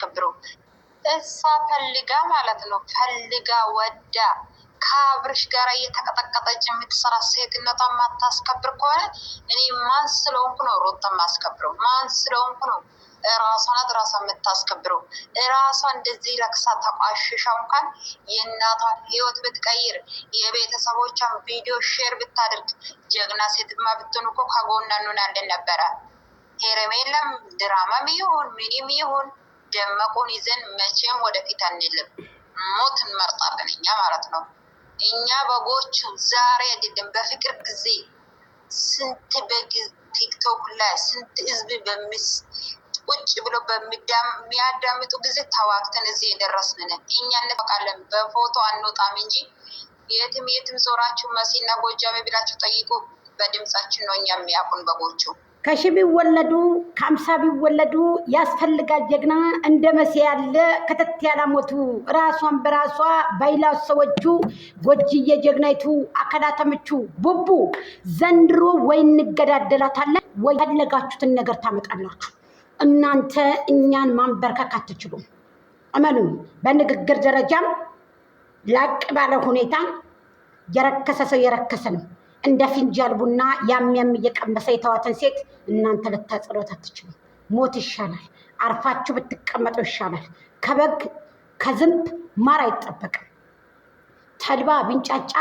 ክብሩ እሷ ፈልጋ ማለት ነው። ፈልጋ ወዳ ከአብርሽ ጋር እየተቀጠቀጠች የምትሰራ ሴትነቷ ማታስከብር ከሆነ እኔ ማን ስለሆንኩ ነው ሩታን ማስከብረው? ማን ስለሆንኩ ነው? ራሷ ናት ራሷ የምታስከብረው። ራሷ እንደዚህ ለክሳ ተቋሽሻ እንኳን የእናቷን ህይወት ብትቀይር የቤተሰቦቿን ቪዲዮ ሼር ብታደርግ ጀግና ሴትማ ብትሆን እኮ ከጎኗ እንሆናለን ነበረ። ሄርሜላም ድራማም ይሁን ምንም ይሁን ደመቁን ይዘን መቼም ወደፊት አንልም። ሞት እንመርጣለን እኛ ማለት ነው። እኛ በጎቹ ዛሬ አይደለም በፍቅር ጊዜ ስንት በግ ቲክቶክ ላይ ስንት ህዝብ ቁጭ ብሎ በሚያዳምጡ ጊዜ ተዋግተን እዚህ የደረስን እኛ እንፈቃለን። በፎቶ አንወጣም እንጂ የትም የትም ዞራችሁ መሲና ጎጃሜ ብላችሁ ጠይቁ። በድምጻችን ነው እኛ የሚያውቁን በጎቹ። ከሺ ቢወለዱ ከአምሳ ቢወለዱ ያስፈልጋል ጀግና እንደ መሲ ያለ ከተት ያላሞቱ ራሷን በራሷ ባይላው ሰዎቹ ጎጅዬ ጀግናይቱ አከዳተምቹ ቡቡ ዘንድሮ ወይ እንገዳደላታለን ወይ ያለጋችሁትን ነገር ታመጣላችሁ። እናንተ እኛን ማንበርከክ አትችሉም። እመኑ። በንግግር ደረጃም ላቅ ባለ ሁኔታ የረከሰ ሰው የረከሰ ነው። እንደ ፊንጃል ቡና ያም እየቀመሰ የተዋተን ሴት እናንተ ልታጸሎት አትችሉም። ሞት ይሻላል። አርፋችሁ ብትቀመጡ ይሻላል። ከበግ ከዝንብ ማር አይጠበቅም። ተልባ ቢንጫጫ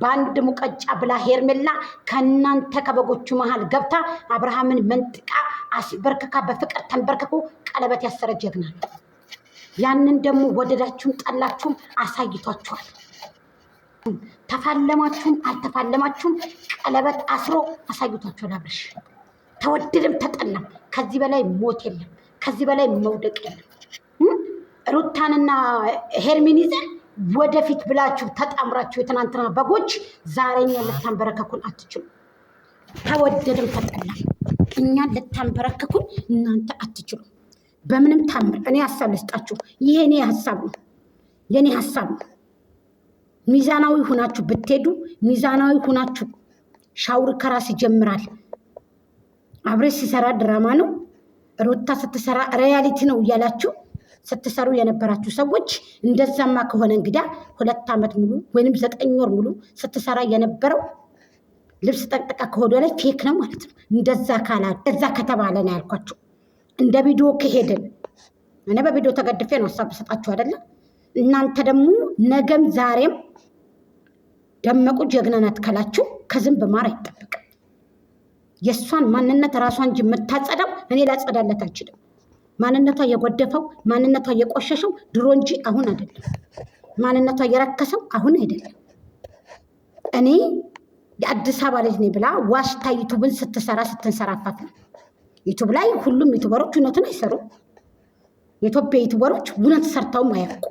በአንድ ሙቀጫ ብላ ሄርሜላ ከእናንተ ከበጎቹ መሃል ገብታ አብርሃምን መንጥቃ አስበርክካ በፍቅር ተንበርክኮ ቀለበት ያሰረ ጀግና ነው። ያንን ደግሞ ወደዳችሁም ጠላችሁም አሳይቷችኋል። ተፋለማችሁም አልተፋለማችሁም ቀለበት አስሮ አሳይቷችኋል። አብርሽ ተወደደም ተጠላም ከዚህ በላይ ሞት የለም። ከዚህ በላይ መውደቅ የለም። ሩታንና ሄርሚን ይዘን ወደፊት ብላችሁ ተጣምራችሁ የትናንትና በጎች ዛሬኛ ልታንበረከኩን አትችሉ። ተወደደም ተጠላም እኛን ልታንበረከኩን እናንተ አትችሉ በምንም ታምር። እኔ ሀሳብ ልስጣችሁ። ይሄ እኔ ሀሳብ ነው፣ የኔ ሀሳብ ነው። ሚዛናዊ ሁናችሁ ብትሄዱ፣ ሚዛናዊ ሁናችሁ ሻውር ከራስ ይጀምራል። አብሬሽ ሲሰራ ድራማ ነው፣ ሩታ ስትሰራ ሪያሊቲ ነው እያላችሁ ስትሰሩ የነበራችሁ ሰዎች እንደዛማ ከሆነ እንግዳ 2 ዓመት ሙሉ ወይንም 9 ወር ሙሉ ስትሰራ የነበረው ልብስ ጠቅጥቃ ከሆዷ ላይ ፌክ ነው ማለት ነው። እንደዛ ከተባለ ነው ያልኳችሁ። እንደ ቪዲዮ ከሄድን እኔ በቪዲዮ ተገድፌ ነው ሀሳብ ሰጣችሁ አይደለም። እናንተ ደግሞ ነገም ዛሬም ደመቁ ጀግና ናት ካላችሁ ከዝንብ ማር አይጠበቅም። የእሷን ማንነት ራሷን እንጂ የምታጸዳው እኔ ላጸዳለት አልችልም። ማንነቷ የጎደፈው ማንነቷ የቆሸሸው ድሮ እንጂ አሁን አይደለም። ማንነቷ የረከሰው አሁን አይደለም። እኔ የአዲስ አበባ ልጅ ነኝ ብላ ዋሽታ ዩቱብን ስትንሰራፋት ነው። ዩቱብ ላይ ሁሉም ዩቱበሮች እውነቱን አይሰሩም። የኢትዮጵያ ዩቱበሮች እውነት ሰርተውም አያውቁ።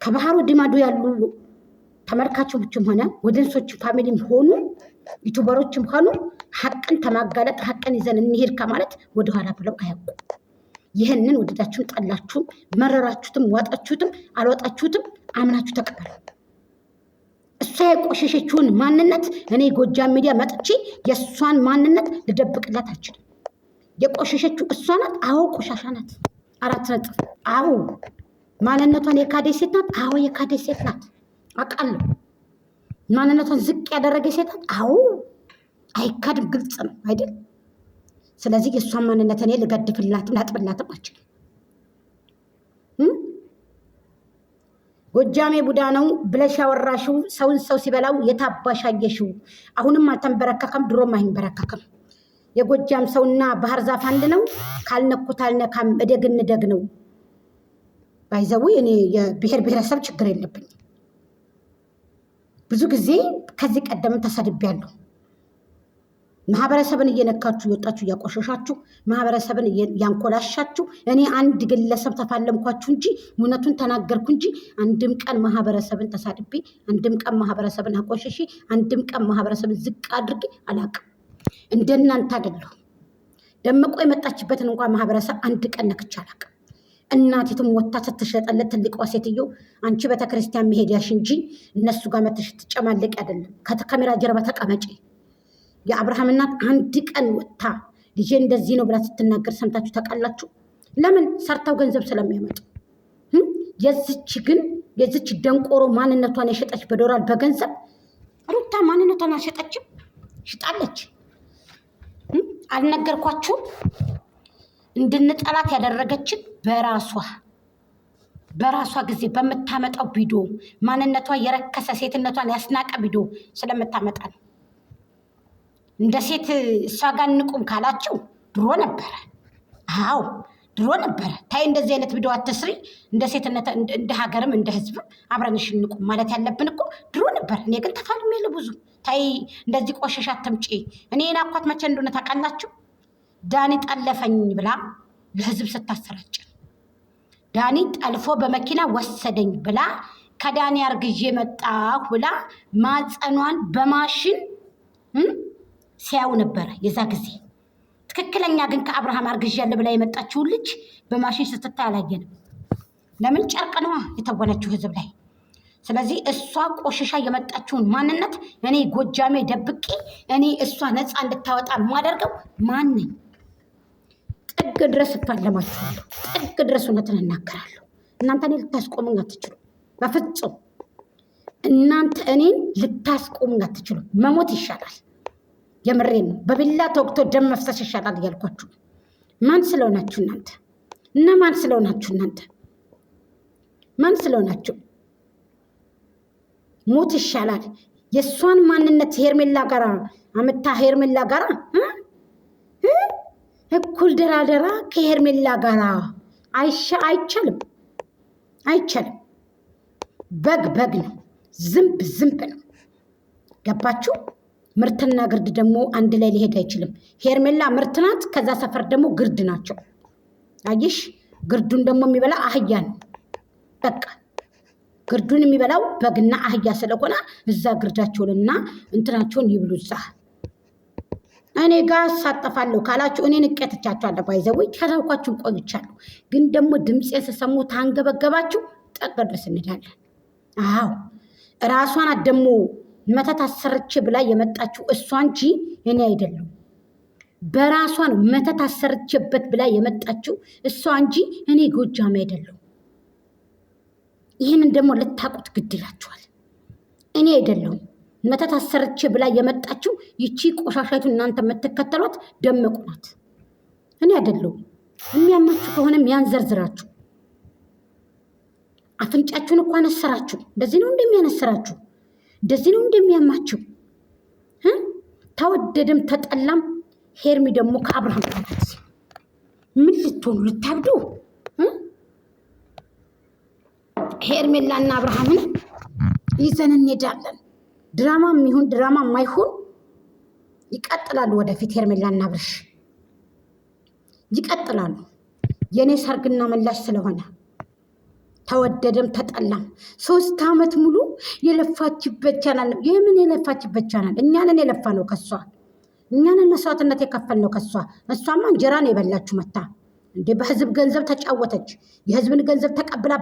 ከባህሩ ድማዶ ያሉ ተመልካቾችም ሆነ ወደንሶች ፋሚሊም ሆኑ ዩቱበሮችም ሆኑ ሀቅን ከማጋለጥ ሀቅን ይዘን እንሄድ ከማለት ወደኋላ ብለው አያውቁ። ይህንን ወደዳችሁም ጠላችሁም መረራችሁትም ዋጣችሁትም አልወጣችሁትም አምናችሁ ተቀበሉ። እሷ የቆሸሸችውን ማንነት እኔ ጎጃም ሚዲያ መጥቼ የእሷን ማንነት ልደብቅላት አልችልም። የቆሸሸችው እሷ ናት። አዎ ቆሻሻ ናት። 4 ነጥብ። አዎ ማንነቷን የካደ ሴት ናት። አዎ የካደ ሴት ናት። አውቃለሁ። ማንነቷን ዝቅ ያደረገ ሴት ናት። አዎ አይካድም። ግልጽ ነው አይደል? ስለዚህ የእሷን ማንነት እኔ ልገድፍላትም ላጥብላትም አልችልም። ጎጃሜ ቡዳ ነው ብለሽ ያወራሽው ሰውን ሰው ሲበላው የታባሽ አየሽው። አሁንም አልተንበረከከም፣ ድሮም አይንበረከከም። የጎጃም ሰውና ባህር ዛፍ አንድ ነው። ካልነኩት አልነካም፣ እደግ ነው። ባይዘው እኔ የብሔር ብሔረሰብ ችግር የለብኝም። ብዙ ጊዜ ከዚህ ቀደም ተሰድቤያለሁ። ማህበረሰብን እየነካችሁ የወጣችሁ እያቆሸሻችሁ ማህበረሰብን ያንኮላሻችሁ እኔ አንድ ግለሰብ ተፋለምኳችሁ እንጂ እውነቱን ተናገርኩ እንጂ አንድም ቀን ማህበረሰብን ተሳድቤ አንድም ቀን ማህበረሰብን አቆሸሼ አንድም ቀን ማህበረሰብን ዝቅ አድርጌ አላውቅም። እንደናንተ አይደለሁ። ደመቁ የመጣችበትን እንኳን ማህበረሰብ አንድ ቀን ነክቼ አላውቅም። እናቲቱም ወታ ስትሸጠለት ትልቋ ሴትዮ አንቺ ቤተክርስቲያን መሄድያሽ እንጂ እነሱ ጋር መተሽ ትጨማለቂ አይደለም። ከካሜራ ጀርባ ተቀመጪ። የአብርሃም እናት አንድ ቀን ወታ ልጄ እንደዚህ ነው ብላ ስትናገር ሰምታችሁ ታውቃላችሁ? ለምን? ሰርተው ገንዘብ ስለሚያመጡ። የዚች ደንቆሮ ማንነቷን የሸጠች በዶላር በገንዘብ ሩታ ማንነቷን አልሸጠችም፣ ሽጣለች። አልነገርኳችሁም? እንድንጠላት ያደረገችን በራሷ ጊዜ በምታመጣው ቪዲዮ ማንነቷ የረከሰ ሴትነቷን ያስናቀ ቪዲዮ ስለምታመጣ ነው። እንደ ሴት እሷ ጋር እንቁም ካላችሁ ድሮ ነበረ። አዎ ድሮ ነበረ። ታይ እንደዚህ አይነት ቪዲዮ አትስሪ። እንደ ሴትነት እንደ ሀገርም እንደ ህዝብም አብረንሽ እንቁም ማለት ያለብን እኮ ድሮ ነበር። እኔ ግን ተፋልሜ ብዙ ታይ እንደዚህ ቆሸሽ አትምጪ። እኔ ናኳት መቼ እንደሆነ ታውቃላችሁ? ዳኒ ጠለፈኝ ብላ ለህዝብ ስታሰራጭ፣ ዳኒ ጠልፎ በመኪና ወሰደኝ ብላ ከዳኒ አርግዤ መጣሁ ብላ ማጸኗን በማሽን ሲያዩ ነበረ የዛ ጊዜ። ትክክለኛ ግን ከአብርሃም አርግዣለሁ ብላ የመጣችውን ልጅ በማሽን ስትታይ አላየንም። ለምን? ጨርቅ ነዋ የተወነችው ህዝብ ላይ። ስለዚህ እሷ ቆሽሻ የመጣችውን ማንነት እኔ ጎጃሜ ደብቄ እኔ እሷ ነፃ እንድታወጣ የማደርገው ማን ነኝ? ጥግ ድረስ እፋለማችኋለሁ። ጥግ ድረስ እውነትን እናገራለሁ። እናንተ እኔን ልታስቆሙኝ አትችሉ፣ በፍጹም እናንተ እኔን ልታስቆሙኝ አትችሉ። መሞት ይሻላል። የምሬን ነው። በቢላ ተወግቶ ደም መፍሰስ ይሻላል እያልኳችሁ። ማን ስለሆናችሁ እናንተ? እና ማን ስለሆናችሁ እናንተ? ማን ስለሆናችሁ? ሞት ይሻላል። የእሷን ማንነት ሄርሜላ ጋራ አምታ ሄርሜላ ጋራ እኩል ደራደራ ከሄርሜላ ጋራ አይቻልም፣ አይቻልም። በግ ነው፣ ዝንብ ነው። ገባችሁ? ምርትና ግርድ ደግሞ አንድ ላይ ሊሄድ አይችልም። ሄርሜላ ምርት ናት፣ ከዛ ሰፈር ደግሞ ግርድ ናቸው። አየሽ? ግርዱን ደግሞ የሚበላ አህያ ነው። በቃ ግርዱን የሚበላው በግና አህያ ስለሆነ እዛ ግርዳቸውንና እንትናቸውን ይብሉ። እዛ እኔ ጋር ሳጠፋለሁ ካላችሁ እኔን እቀጥቻችኋለሁ። ባይዘወይ ከታውኳችሁን ቆይቻለሁ። ግን ደግሞ ድምፄን ስሰሙ ታንገበገባችሁ ጠቅ ድረስ እንሄዳለን። አዎ ራሷን ደግሞ መተት አሰርቼ ብላ የመጣችው እሷ እንጂ እኔ አይደለም። በራሷ ነው መተት አሰርቼበት ብላ የመጣችው እሷ እንጂ እኔ ጎጃሜ አይደለም። ይህንን ደግሞ ልታውቁት ግድ ይላችኋል። እኔ አይደለሁም መተት አሰርቼ ብላ የመጣችው ይቺ ቆሻሻይቱ እናንተ የምትከተሏት ደመቁ ናት። እኔ አይደለሁም። የሚያማችሁ ከሆነም ያንዘርዝራችሁ። አፍንጫችሁን እኮ አነሰራችሁ። እንደዚህ ነው እንደሚያነሰራችሁ፣ እንደዚህ ነው እንደሚያማችሁ። ተወደደም ተጠላም ሄርሚ ደግሞ ከአብርሃም ጋር ናት። ምን ልትሆኑ ልታብዱ? ሄርሜላና አብርሃምን ይዘን እንሄዳለን። ድራማም ይሁን ድራማ ማይሁን ይቀጥላሉ። ወደፊት ሄርሜላና አብርሽ ይቀጥላሉ። የኔ ሰርግና መላሽ ስለሆነ ተወደደም ተጠላም 3 ዓመት ሙሉ የለፋችበት ቻናል ነው። የምን የለፋችበት ቻናል? እኛንን የለፋ ነው ከሷ፣ እኛንን መስዋዕትነት የከፈል ነው ከሷ። እሷማ እንጀራ ነው የበላችሁ መታ እንዴ! በህዝብ ገንዘብ ተጫወተች። የህዝብን ገንዘብ ተቀብላ